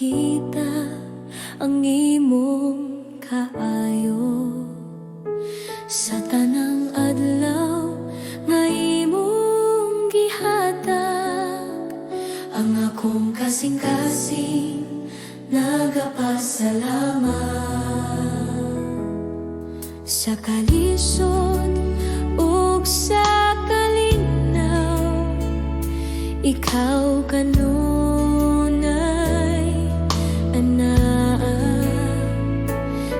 makita ang imong kaayo sa tanang adlaw nga imong gihatag. Ang akong kasing-kasing nagapasalamat sa kalisod ug sa kalinaw. Ikaw kanunay anaa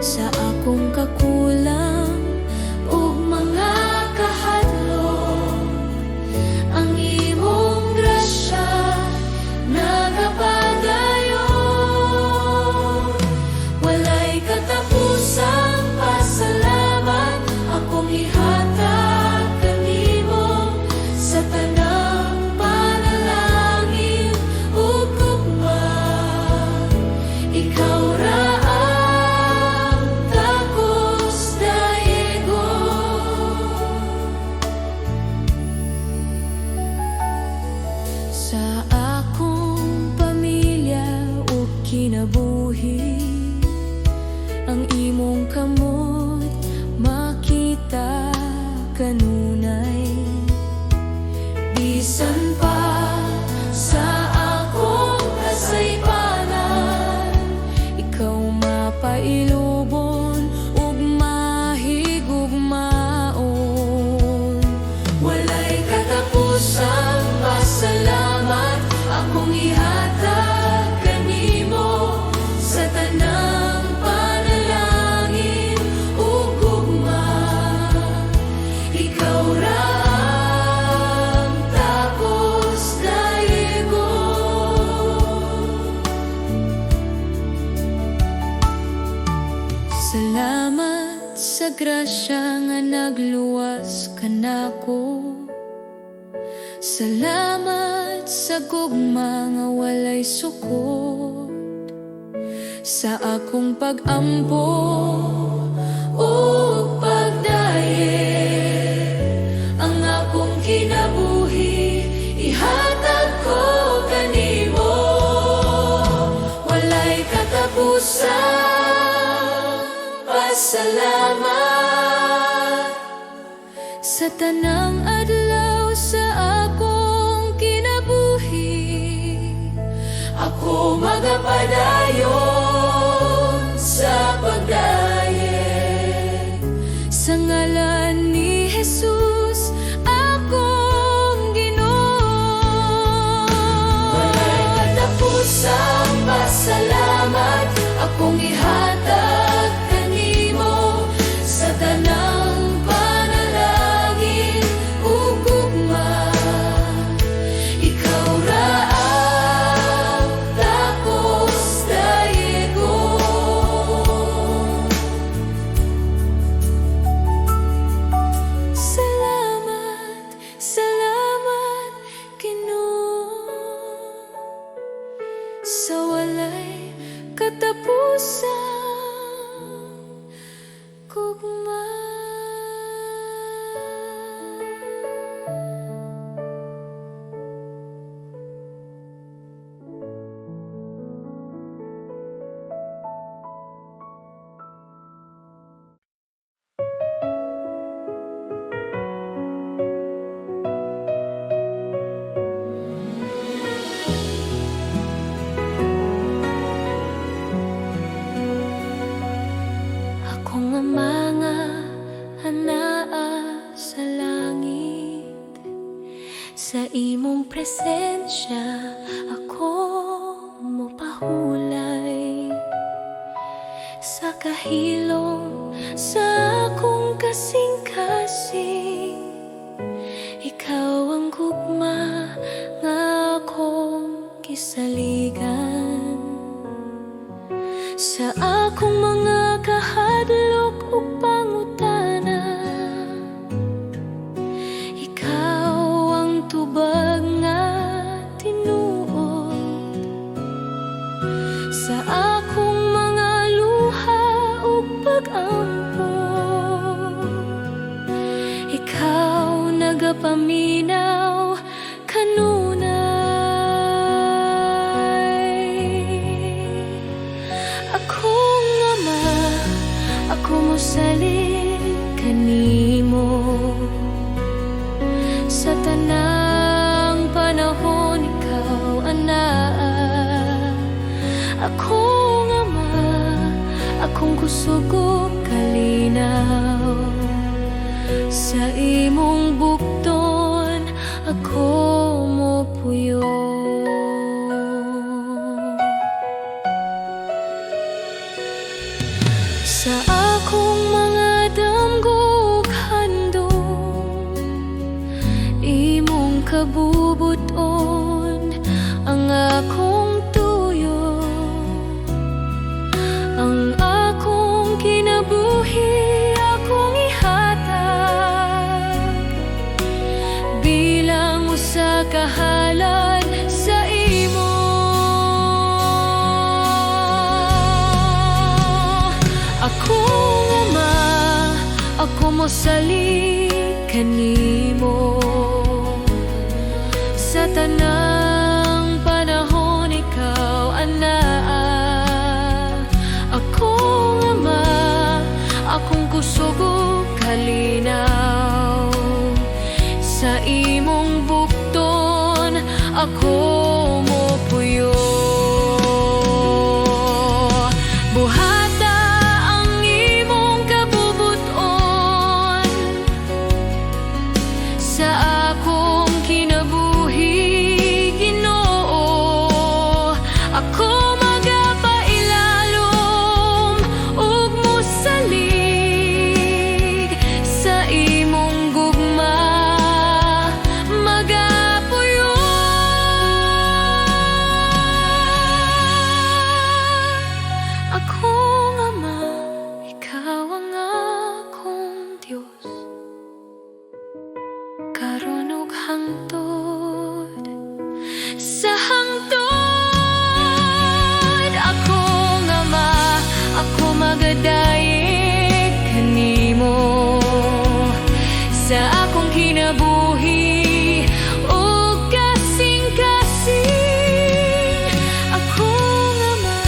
sa akong kakulang ug mga kahadlok. Ang imong grasya nagapadayon, walay katapusang pasalamat akong ihatag kanimo sa tanang panalangin ug gugma. Ikaw ra ang takos dayegon sa akong pamilya ug kinabuhi. Ang imong kamot makita kanunay, bisan pa sa akong kasaypanan. Ikaw mapailubon ug mahigugmaon, walay katapusang pasalamat akong ihatag kanimo sa tanang panalangin ug gugma. Ikaw ra ang takos dayegon. Salamat sa grasya nga nagluwas kanako. Salamat sa gugma nga walay sukot sa akong pag-ampo ug pagdaye. Ang akong kinabuhi ihatag ko kanimo, walay katapusang pasalamat sa tanang adlaw sa akong kinabuhi. Ako magapadayon sa pagdaye sa ngalan ni Jesus akong Ginoo. Walay katapusang pasalamat akong ihatag kanimo sa tanang panalangin ug gugma. Ikaw ra ang takos dayegon. Salamat, salamat Ginoo sa walay katapusang gugma. Ako nga mga anaa sa langit, sa imong presensya ako mopahulay. Sa kahilom sa akong kasing-kasing, ikaw ang gugma nga akong kisaligan. Sa akong mga kahadlok ug pangutana, ikaw ang tubag nga tinuod. Sa akong mga luha ug pag-ampo, ikaw nagapaminaw kanunay. ako mosalig kanimo sa tanang panahon ikaw anaa. Akong ama, akong kusog ug kalinaw, sa imong bukton ako mopuyo. Sa akong mga damgog handog, imong kabubuton ang akong tuyo, ang akong kinabuhi akong ihatag bilang usa ka halad sa imo. Akong ama, ako mosalig kanimo sa tanang panahon ikaw anaa. Akong ama, akong kusog ug kalinaw, sa imong bukton ako mopuyo. Buhata ang imong kabubuton sa akong kinabuhi, Ginoo. Ako magapailalom ug mosalig sa imong gugma, magapuyo. Akong ama, ikaw ang akong Diyos, karon ug hangtod sa hangtod. Akong ama, ako magadayeg kanimo sa akong kinabuhi ug kasing-kasing. Akong ama,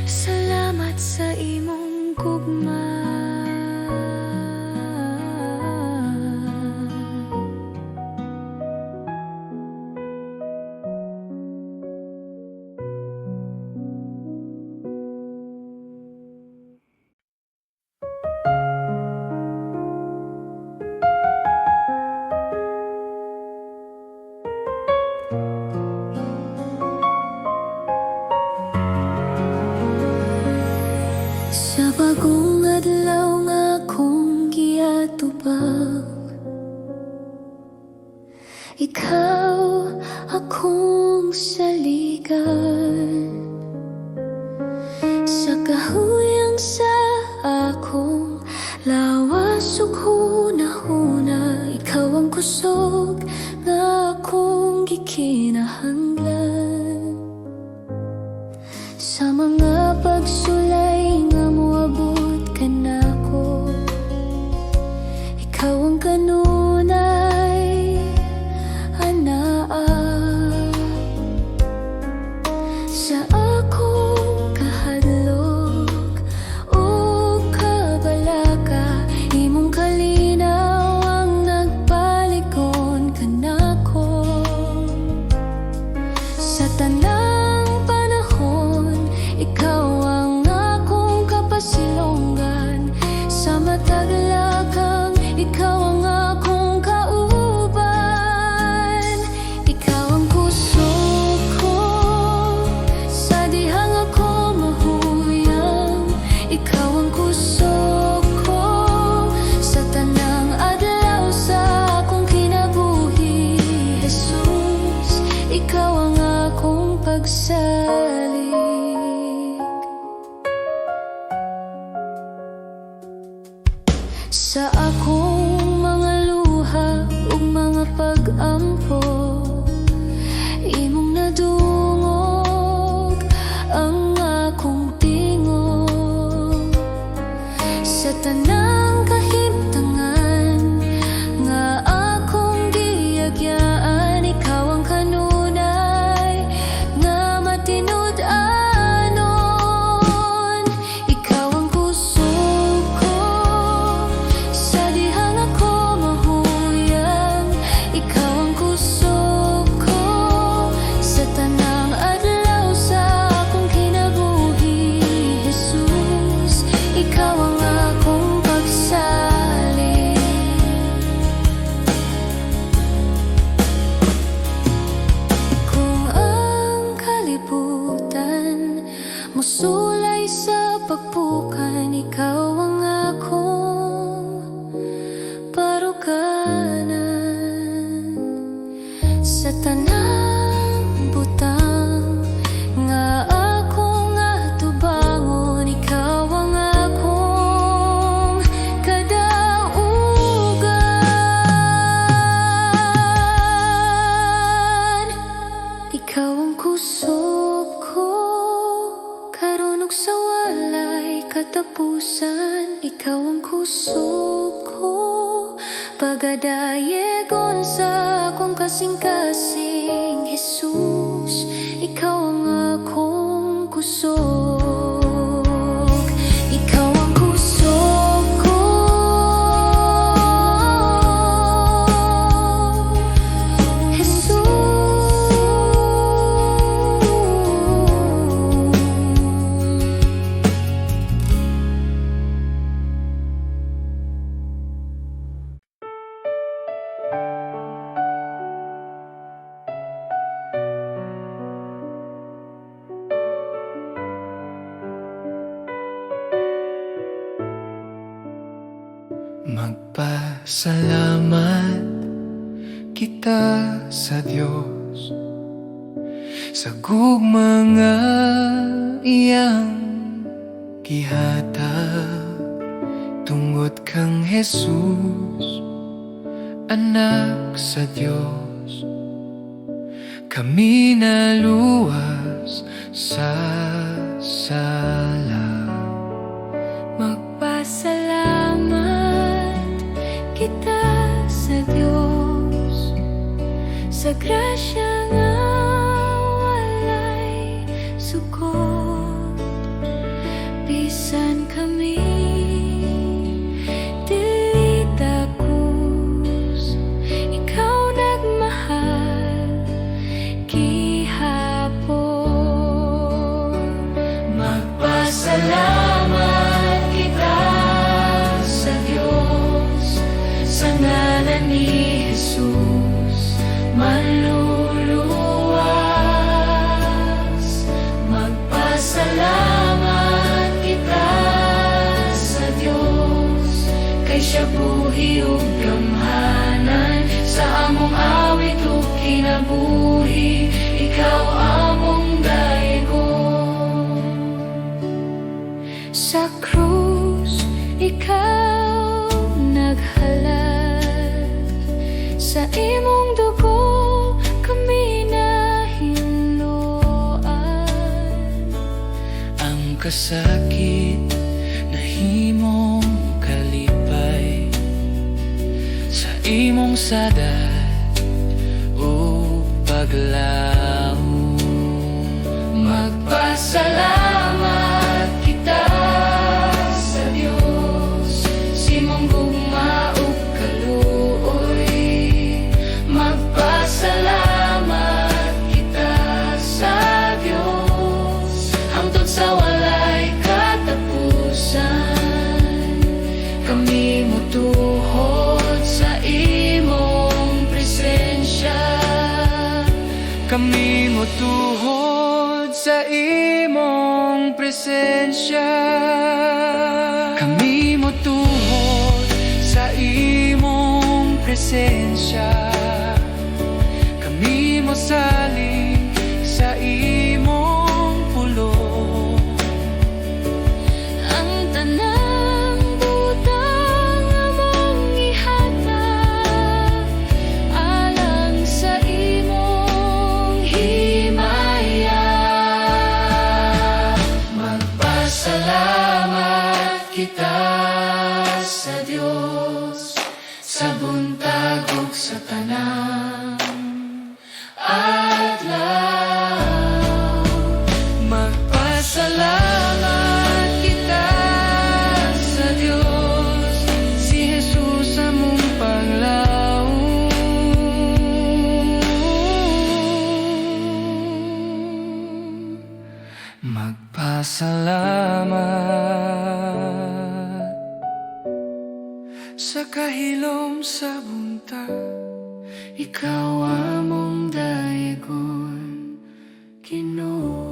salamat sa imong gugma. Sa bagong adlaw nga akong giatubang, ikaw akong saligan. Sa kahuyang sa akong lawas ug hunahuna, ikaw ang kusog nga akong gikinahanglan. Sa mga pagsulay nga moabot kanako, ikaw ang kanunay anaa. Sa akong kahadlok o kabalaka, imong kalinaw ang nagpaligon kanako. Sa tanang panahon, ikaw ang akong kapasilongan. Sa matag lakang, ikaw ang akong kauban. Ikaw ang kusog ko sa dihang ako mahuyang. Ikaw ang kusog ko sa tanang adlaw sa akong kinabuhi. Jesus, ikaw ang akong pagsalig. Sa akong mga luha ug mga pag-ampo, imong nadungog ang akong tingog. Sa tanang kahimtangan nga akong giyagyaan, ikaw ang kanunay nga matinud-an sulay sa pagpukan, ikaw ang akong paruganan. Sa tanang butang nga ako nga tubangon, ikaw ang akong kadaugan. Ikaw ang kusog ko, karunong sa walay katapusan. Ikaw ang kusog ko, pagadayegon sa akong kasing-kasing. Jesus, ikaw ang akong kusog. Ikaw ang kusog ko, Jesus. Magpasalamat kita sa Diyos sa gugma nga iyang gihatag, tungod kang Jesus, anak sa Diyos. Kami naluwas sa sala. Magpasalamat kita sa Diyos sa grasya nga walay sugot. Bisan kami dili takus, ikaw nagmahal gihapon. Magpasalamat kita sa Diyos sa ngalan ni Jesus, maluluwas. Magpasalamat kita sa Diyos, kay siya buhi ug gamhanan. Sa among awit ug kinabuhi, ikaw among dayegon. Sa krus, ikaw naghalad. Sa imong dugo, kami nahinluan. Ang kasakit na himong kalipay, sa imong sadat o paglaom. Magpasalamat kita sa Diyos, simong gugma ug kaluoy. Magpasalamat kita sa Diyos, hangtod sa walay katapusan. Kami motuhod sa imong presensya. Kami motuhod sa imong presensya. Kami motuhod sa imong presensya. Kami mosalig sa imong pulong. Ang tanang butang among ihatag, alang sa imong himaya. Magpasalamat kita sa Diyos sa buntag ug sa tanang adlaw. Magpasalamat kita sa Diyos, si Jesus among panglaom. Magpasalamat sa kahilom sa buntag, ikaw among dayegon, Ginoo.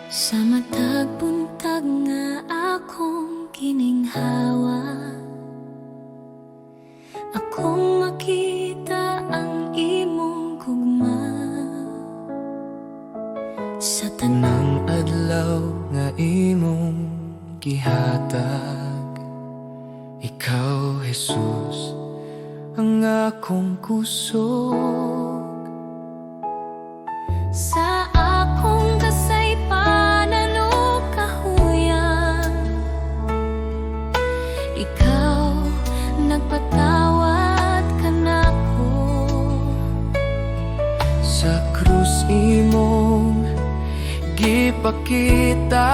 Sa matag buntag nga akong kininghawa, akong makita ang imong gugma. Sa Tanang adlaw nga imong gihatag, ikaw Jesus ang akong kusog. sa akong kasaypanan o kahuyang, ikaw nagpatawad kanako. Sa krus imong gipakita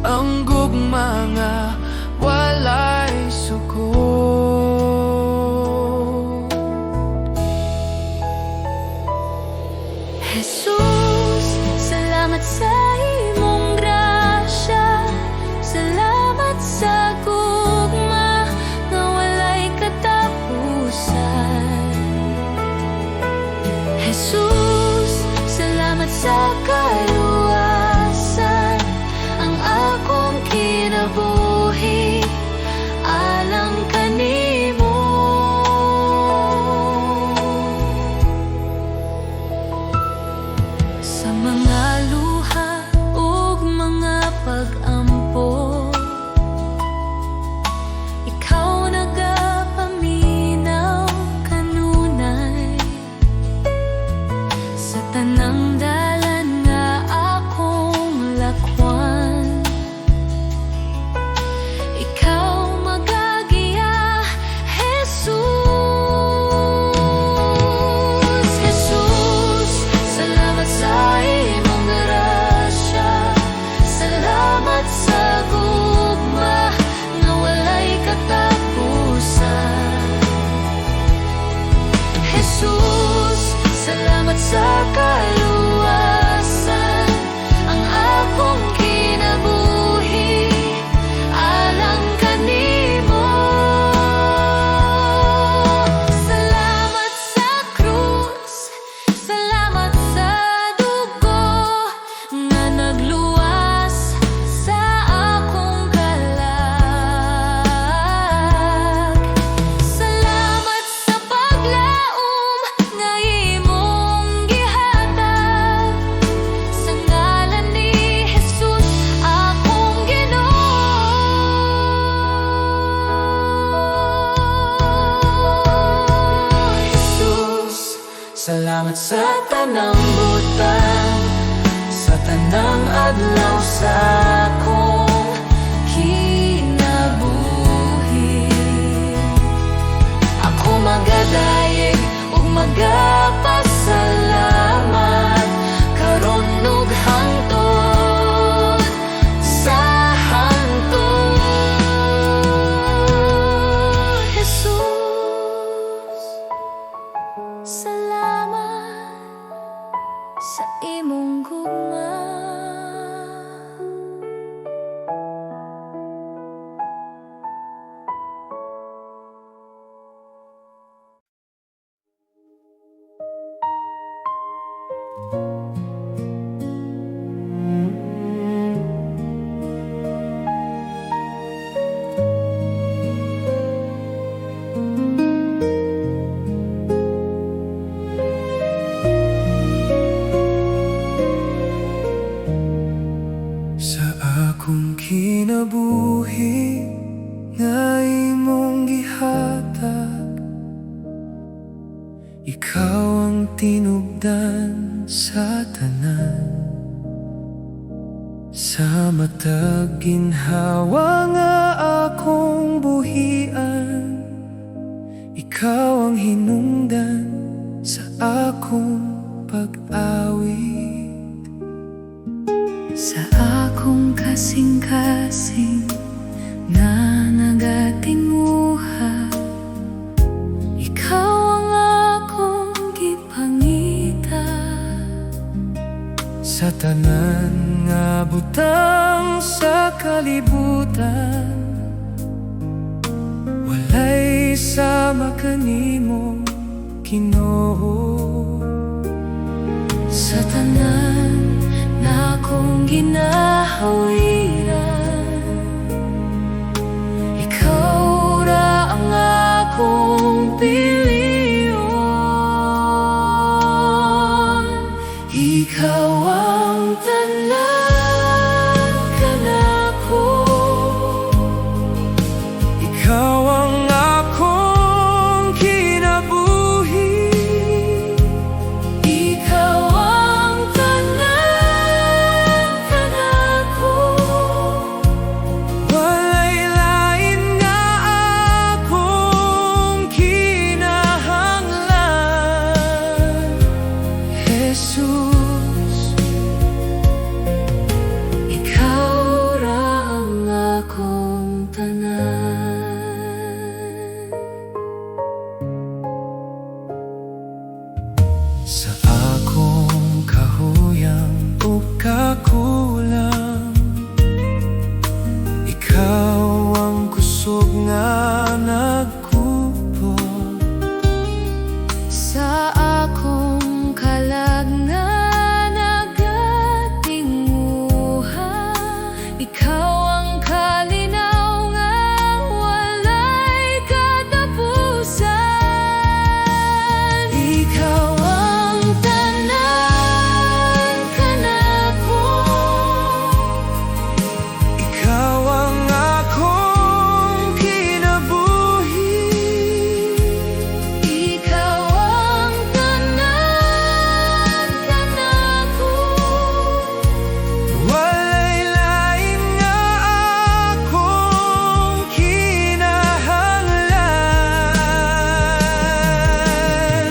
ang gugma nga walay suko. Jesus, salamat sa imong grasya, salamat sa gugma nga walay katapusan. Jesus, salamat sa kaluwasan, ang akong kinabuhi alang kanimo. Sa mga luha ug mga pag-ampo, ikaw nagapaminaw kanunay. Sa tanang dalan nga akong lakwan, ikaw magagiya, Jesus. Jesus, salamat sa imong grasya, salamat sa gugma nga walay katapusan. Jesus, salamat sa kaluwasan, ang akong kinabuhi alang kanimo. Salamat sa krus, salamat sa dugo nga nagluwas sa akong kalag. Salamat sa paglaom nga imong gihatag, sa ngalan ni Jesus akong Ginoo. Jesus, salamat sa tanang butang, sa tanang adlaw sa akong kinabuhi. Ako magadayeg ug magapasalamat karon ug hangtod sa hangtod. Jesus, salamat sa imong gugma. Sa akong kinabuhi nga imong gihatag, ikaw ang tinubdan sa tanan. Sa matag ginhawa nga akong buhian, ikaw ang hinungdan sa akong pag-awit. Sa akong kasing-kasing na nagatinguha, ikaw ang akong gipangita. Sa tanan nga butang sa kalibutan, walay sama kanimo Ginoo. Sa tanan sa akong kahuyang o kakulang. Ikaw ang kusog nga nagkupo Sa akong kalag nga nagatinguha, ikaw ang kalinaw nga walay katapusan. Ikaw ang tanan kanako, ikaw ang akong kinabuhi. ikaw ang tanan kanako. Walay lain nga akong kinahanglan.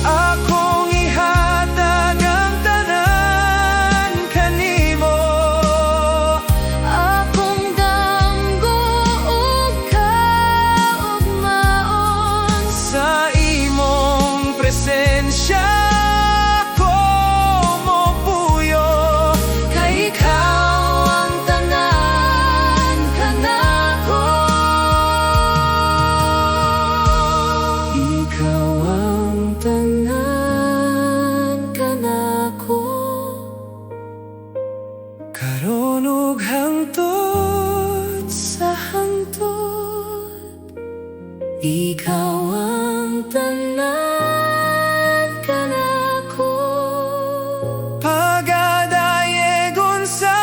Akong ihatag ang tanan kanimo. Akong damgo ug kaugmaon, Sa imong presensya ko mopuyo. kay ikaw ang tanan kanako. Ikaw ang Tanan kanako. karon ug hangtod Sa hangtod, ikaw ang tanan kanako. pagadayegon sa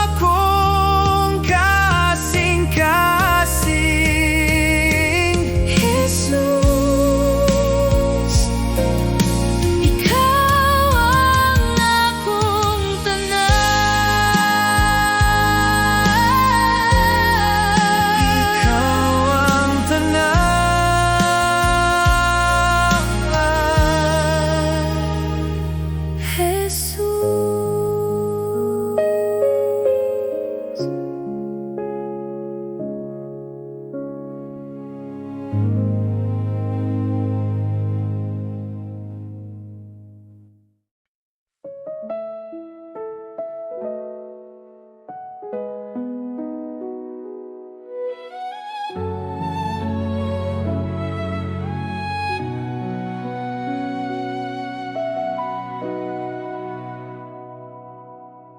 akong kasing-kasing. Jesus, ikaw ang akong tanan. Ikaw ang tanan. Jesus.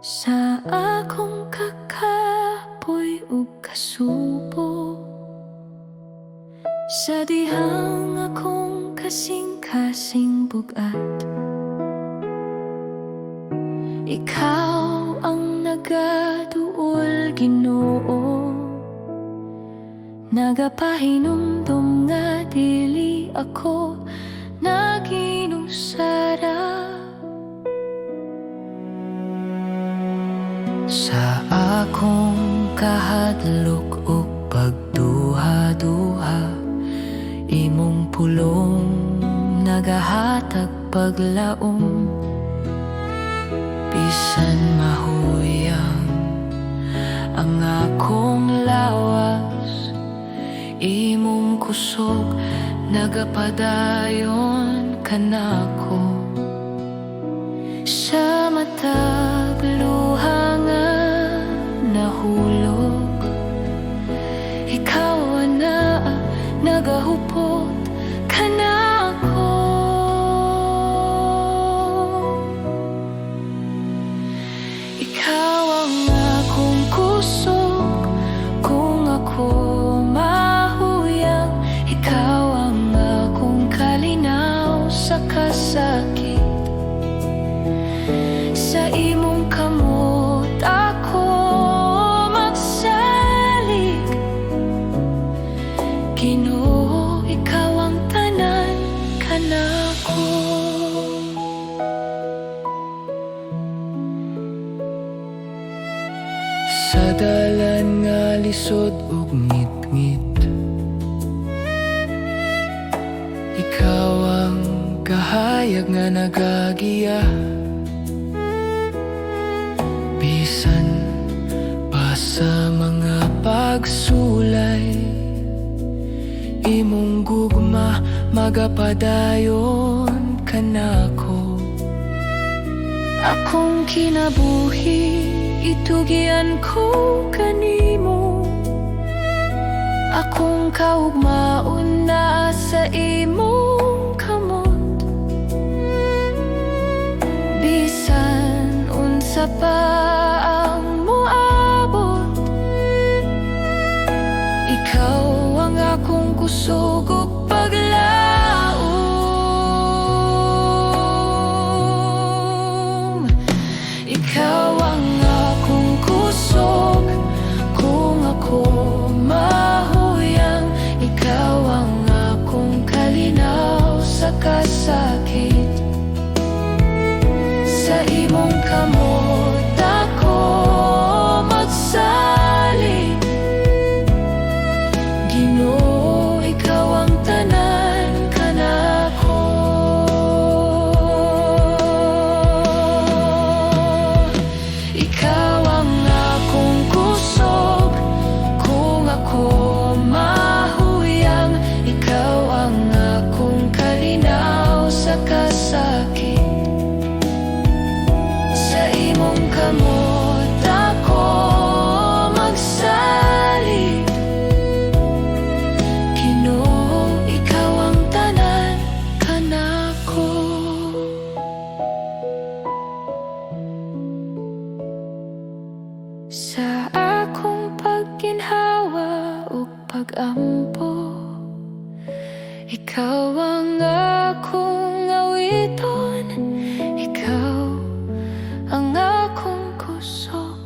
Sa akong kakapoy ug kasubo, sa dihang akong kasing-kasing bugat, ikaw ang nagaduol, Ginoo. Nagapahinumdum nga dili ako naginusara. Sa akong kahadlok ug pagduha-duha, imong pulong nagahatag paglaom. Bisan mahuyang ang akong lawas, imong kusog nagapadayon kanako. Sa matag luha nga nahulog, ikaw na nagahupot kanako. Ikaw ang akong kusog kung ako mahuyang, ikaw ang akong kalinaw sa kasakit. Sa imong kamot ako magsalig, Ginoo, ikaw ang tanan kanako. Sa dalan nga lisod ug ngit-ngit, ikaw ang kahayag nga nagagiya. Bisan pa sa mga pagsulay, imong gugma magapadayon kanako. Akong kinabuhi, itugian ko kanimo. Akong kaugmaon na sa imong kamot. Bisan unsa pa ang moabot, ikaw ang akong kusog ug paglaom. Ikaw ang akong kusog kung ako mahuyang. Ikaw ang akong kalinaw sa kasakit. Sa imong kamot ako magsalig. Ginoo, ikaw ang tanan kanako. Ikaw ang akong kusog kung ako mahuyang. Ikaw ang akong kalinaw sa kasakit. Sa imong kamot ako magsalig. Ginoo, ikaw ang tanan kanako. Sa akong pagginhawa ug pag-ampo, ikaw ang akong awiton. Ikaw ang akong kusog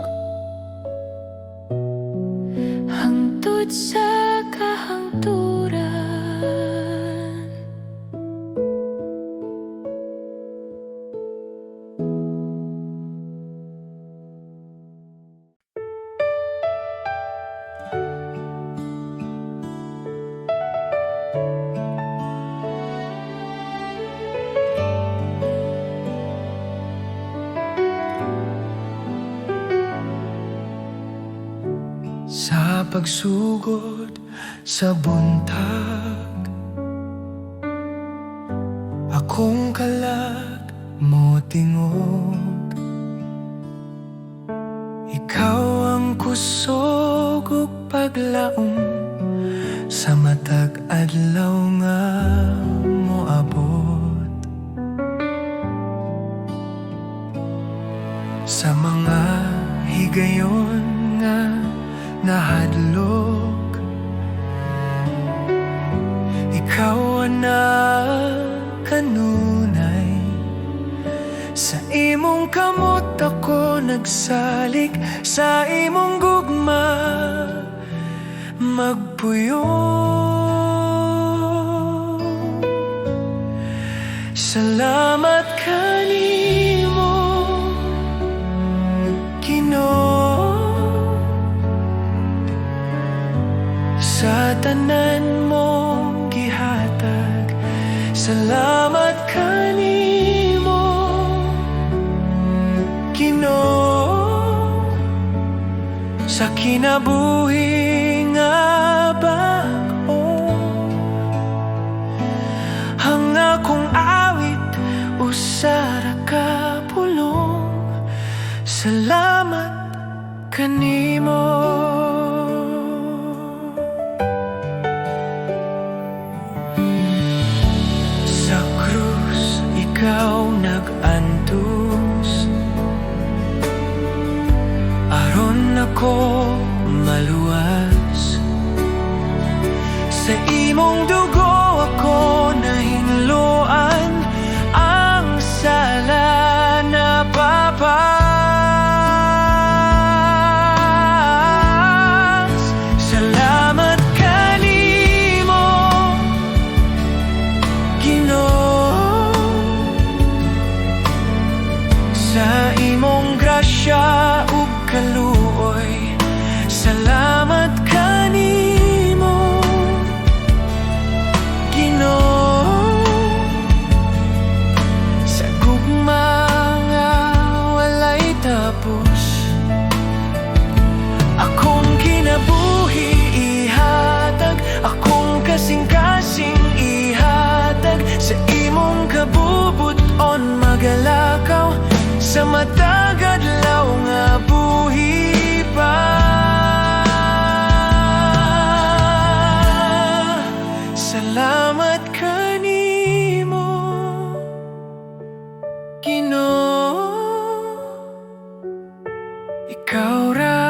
hangtod sa kahangturan. Sa pagsugod sa buntag, akong kalag mo tingog. Ikaw ang kusog ug paglaom sa matag adlaw nga moabot. Sa mga higayon nga nahadlok, ikaw na kanunay. Sa imong kamot ako nagsalig. Sa imong gugma magpuyo. Salamat kanimo, Ginoo, sa tanan mong gihatag. Salamat kanimo, Ginoo, sa kinabuhi nga bag-o. Ang akong awit usara ka pulong. Salamat kanimo. Sa krus ikaw nag-antos, aron ako maluwas. Sa imong dugo ako nahinluan, ang sala na papas. Salamat kanimo, Ginoo, sa imong grasya ug kaluoy. Salamat kanimo, Ginoo, sa gugma nga walay tapos. Akong kinabuhi ihatag, akong kasing-kasing ihatag sa imong kabubuhay. galakaw sa matag adlaw nga buhi pa. Salamat kanimo, Ginoo. Ikaw ra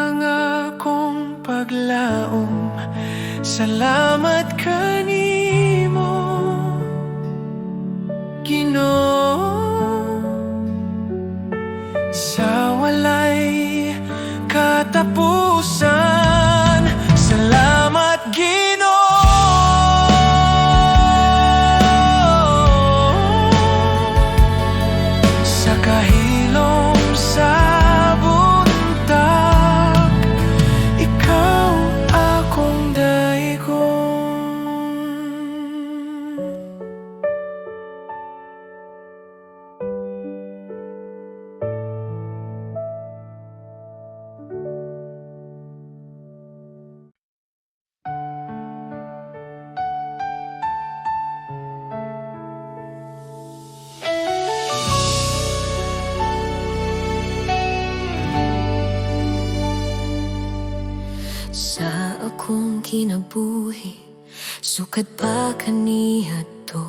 ang akong paglaom. Salamat kanimo, Ginoo. Sa walay katapusan, salamat Ginoo. Sa kahilom sa buntag, ikaw akong daigon. Sa akong kinabuhi, sukad pa kaniya to.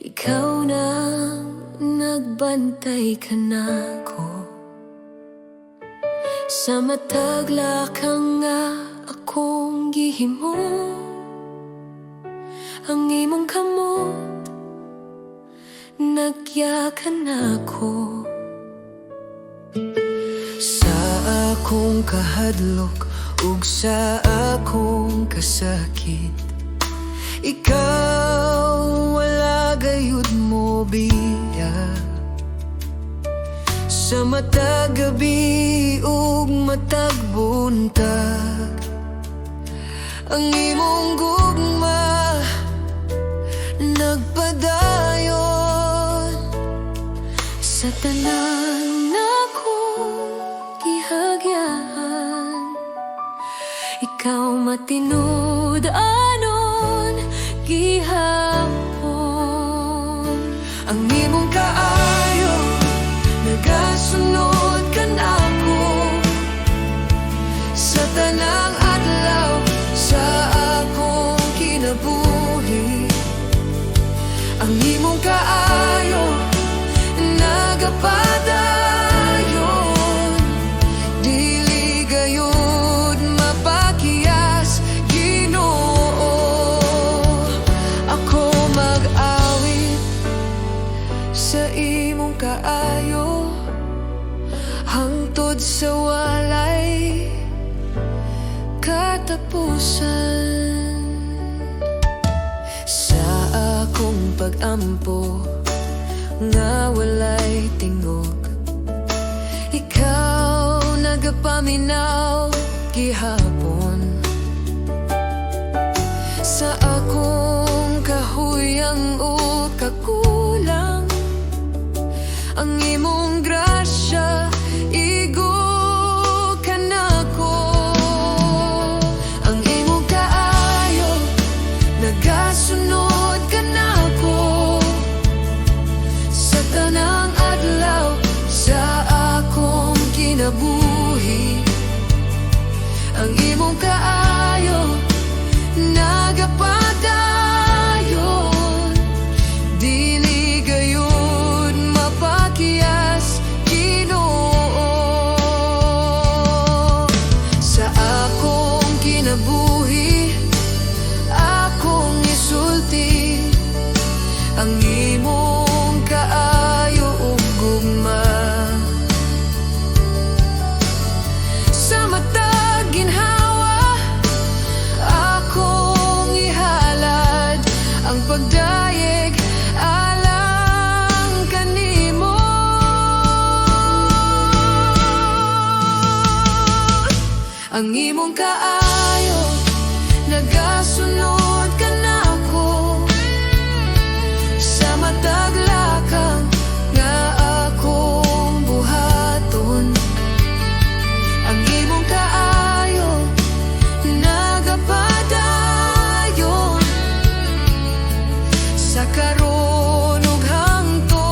Ikaw na nagbantay ka nako. Sa matagla ka nga akong gihimo. Ang imong kamot nagyakan ako. Sa akong kahadlok ug sa akong kasakit, ikaw wala gayud mo biya. Sa matag gabi ug matag buntag, ang imong gugma nagpadayon. Sa tanan akong gihagyan, ikaw matinud anon gihapon. Ang imong kaayo nagasunod ka nako sa tanang adlaw sa akong kinabuhi. Ang imong kaayo nagapadayon, dili gayud mapakiyas Ginoo. Ako mag-awit sa imong kaayo hangtod sa walay katapusan. Sa akong pag-ampo nga walay tingog, ikaw nagapaminaw gihapon. Sa akong kahuyang o kakulang, ang imong grasya igo ka nako. Ang imong kaayo nagasunod ka nako sa tanang adlaw sa akong kinabuhi. Ang imong kaayo nagapadayon, dili gayud mapakiyas Ginoo. Sa akong kinabuhi, akong isulti ang imong kaayo ug gugma. Sa matag ginhawa akong ihalad ang pagdayeg alang kanimo. Ang imong kaayo nagasunod ka nako sa matag lakang nga akong buhaton. Ang imong kaayo nagapadayon sa karon ug hangtod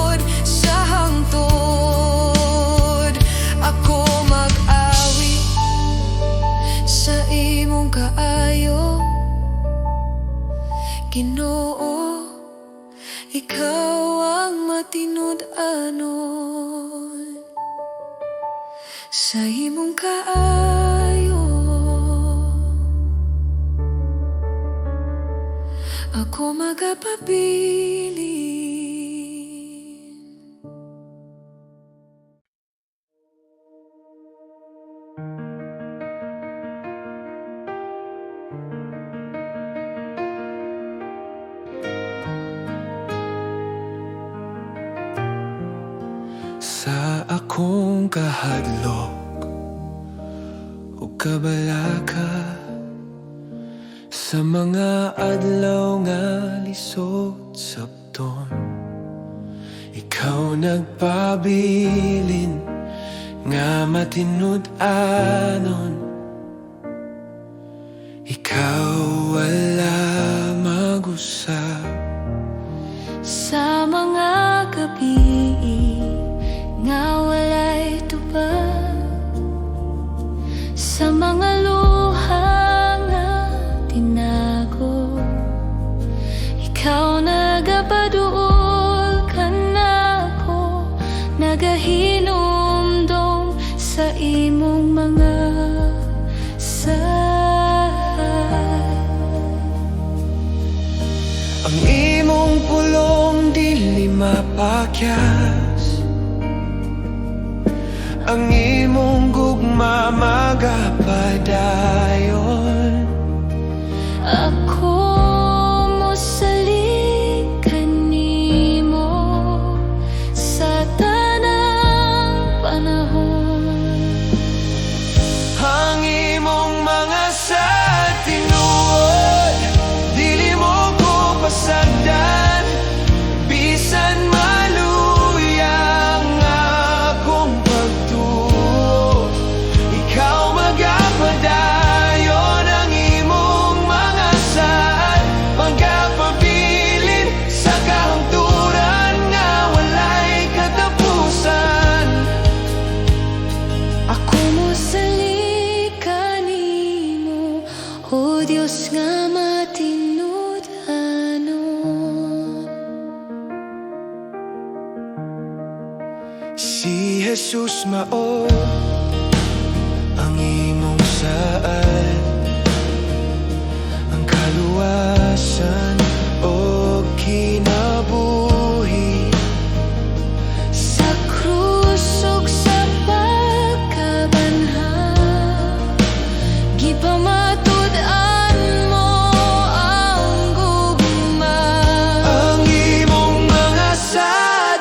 tinud-anon sa imong kaayo. Ako magapabilin. Sa akong kahadlok o kabalaka, sa mga adlaw nga lisod sabton, ikaw nagpabilin nga matinud-anon. Ikaw wala mag-usap Sa mga gabi nga walay tubag, sa mga luha nga tinago, ikaw nagapaduol ka nako, nagahinumdum sa imong mga ang imong pulong dili mapakyas, ang imong gugma magapadayon. Ako mosalig kanimo sa tanang panahon. Ang imong mga sa tinuod, dili mo ko pasagdan, bisan maluyang akong pagtuo. Ikaw magapadayon ang imong mga saad, magapabilin sa kahangturan nga walay katapusan. Ako mosalig kanimo, o Dios nga matinud-anon. Si Jesus mao ang imong saad, ang kaluwasan o kinabuhi. Sa krus ug sa pagkabanhaw, gipamatud-an mo ang gugma. Ang imong mga sa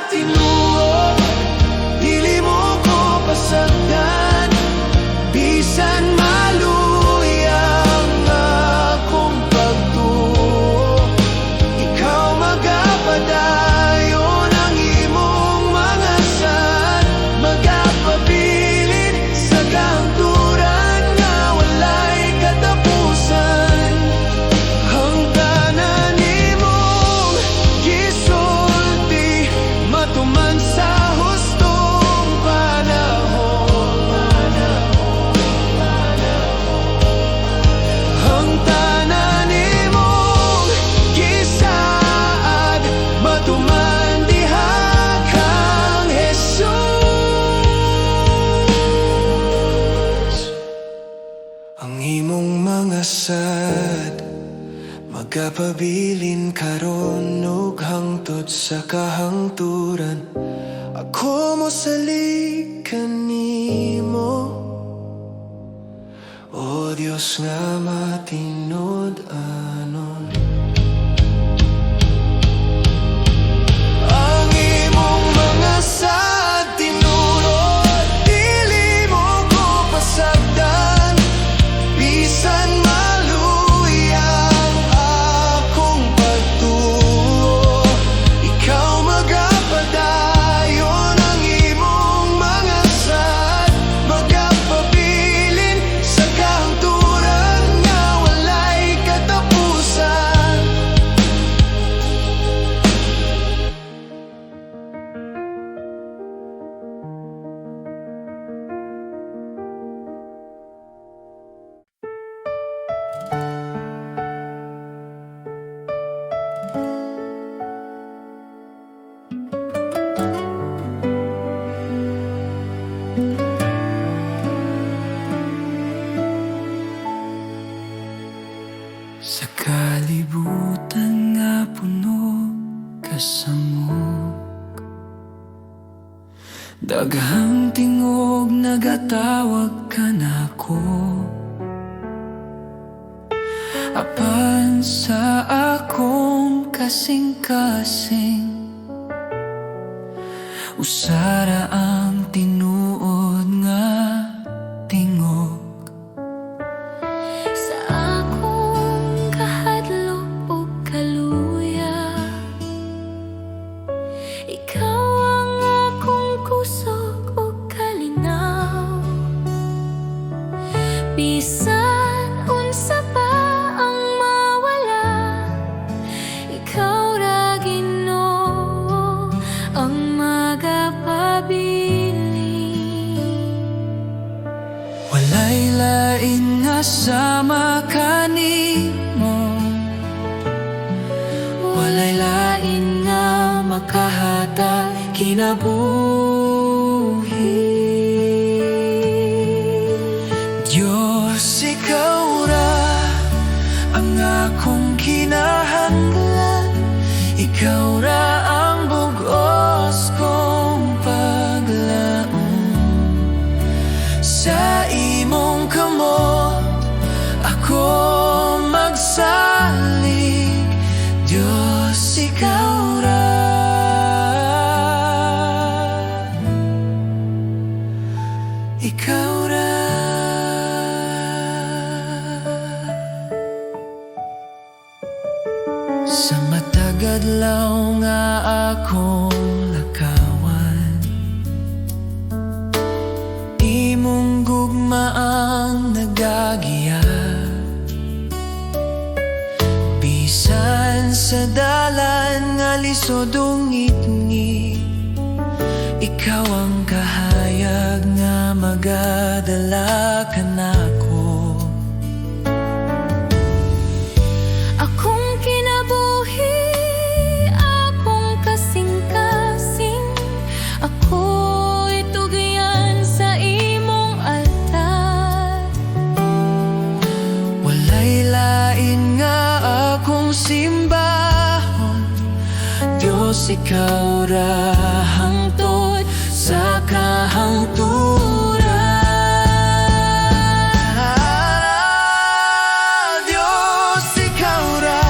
tinuod, dili mo ko pasagdan, bisan maluyang akong pagtuo. Ikaw magapadayon ang imong mga saad, magapabilin sa kahangturan nga walay katapusan. Ang tanan nimong gisulti matuman sa hustong panahon. Ang tanan nimong gisaad matuman diha kang Jesus. Ang imong mga sad magapabilin karon ug hangtod sa kahangturan. Ako mosalig kanimo, o Dios nga matinud-anon. Ang imong mga sa tinurod, dili mo ko pasagdan, bisan maluyang akong pagtuo. Ikaw magapadayon ang imong mga saad, magapabilin sa kahangturan nga walay katapusan. Daghang tingog nagatawag ka nako, apan sa akong kasing-kasing usara ang tinuod nga tingog. Sa akong kahadlok o kaluya, ikaw ang akong kusog o kalinaw. Bisan unsa pa ang mawala, ikaw ra Ginoo ang walay lain nga sama kanimo, walay lain nga makahatag kinabuhi. Diyos, ikaw ra ang akong kinahanglan, ikaw ra ang bugos kong paglaom. Sa imong kamot ako magsalig, Diyos, ikaw ra. Ikaw ra. Sa matagadlaw nga akong lakawan, imong gugma ang nagagiya. Bisan sa dalan nga lisod o ngitngit, ikaw ang kahayag nga magadala ka nako. akong kinabuhi, akong kasing-kasing, ako'y tugyan sa imong altar. Walay lain nga akong simbahon, Diyos, ikaw ra hangtod sa kahangturan. Diyos, ikaw ra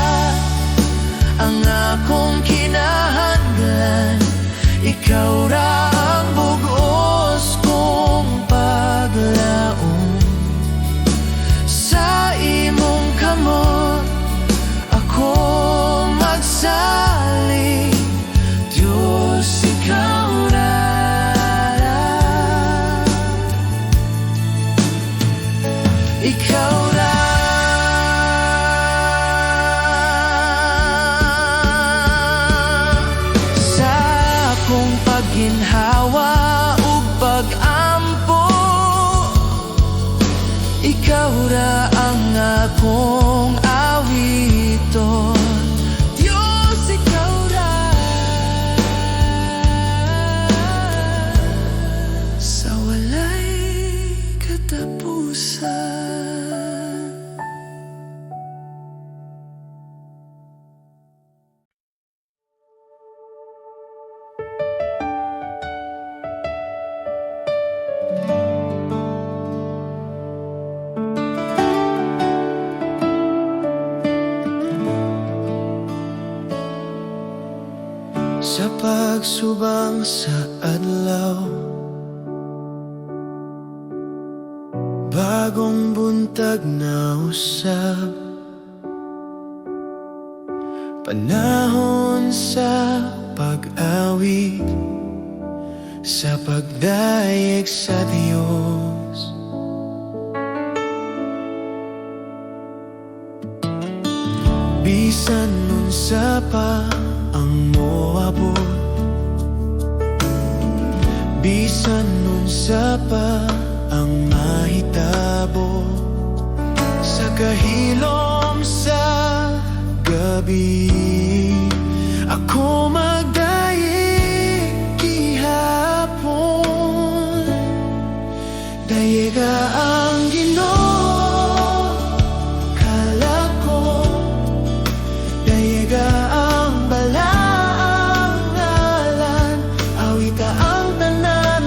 ang akong kinahanglan, ikaw ra ang bugos kong paglaom. Sa imong kamot ako magsalig, Diyos, ikaw ra. Ikaw ra. Sa akong pagginhawa ug pag-ampo, ikaw ra ang akong awiton. Diyos, ikaw ra. Sa walay katapusan. Sa pagsubang sa adlaw, bagong buntag na usab, panahon sa pag-awit, sa pagdayeg sa Diyos. Bisan unsa pa ang moabot, bisan unsa pa ang mahitabo, sa kahilom sa gabi ako magdayeg gihapon. Dayeg ang Ginoo kalako, dayeg ang balaang ngalan, awita ang tanan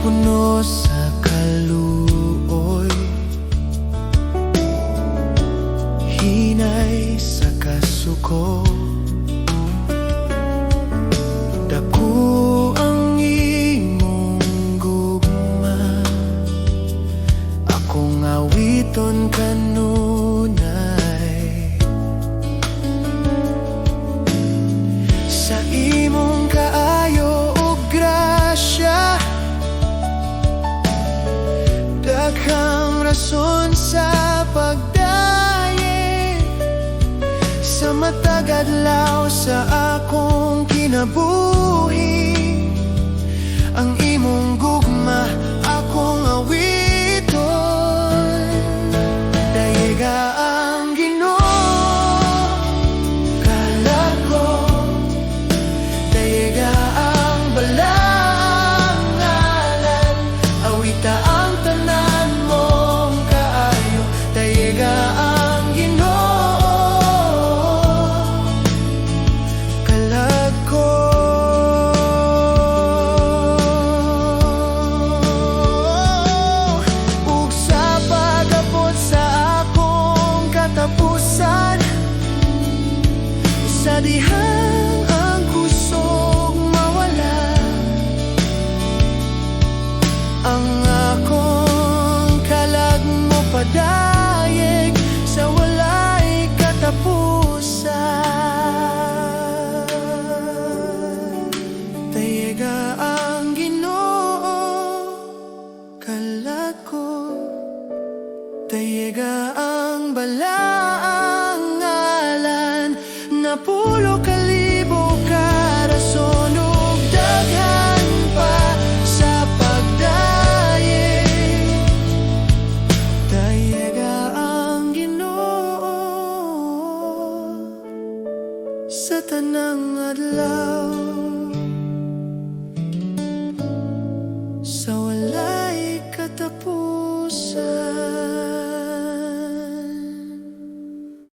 puno sa kaluoy, hinay sa kasuko. Dako ang imong gugma, akong awiton kanunay. Sa imong kaayo ug grasya, daghang rason sa pagdaye. Sa matag adlaw sa akong kinabuhi, ang imong gugma akong awiton. Dayiga ang Ginoo, kalag ko. Dayiga ang balaang ngalan, awita ang tanan mong kaayo. Dayiga ang Ginoo, kalag ko. Ug sa pag-abot sa akong katapusan, sa dihang ang kusog mawala, ang akong kalag mo padayeg sa walay katapusan. Dayiga ang Ginoo, kalag ko. Dayiga ang balaang ngalan, napulo kalibo ka rason ug daghan pa sa pagdaye. Dayiga ang Ginoo sa tanang adlaw, sa walay katapusan.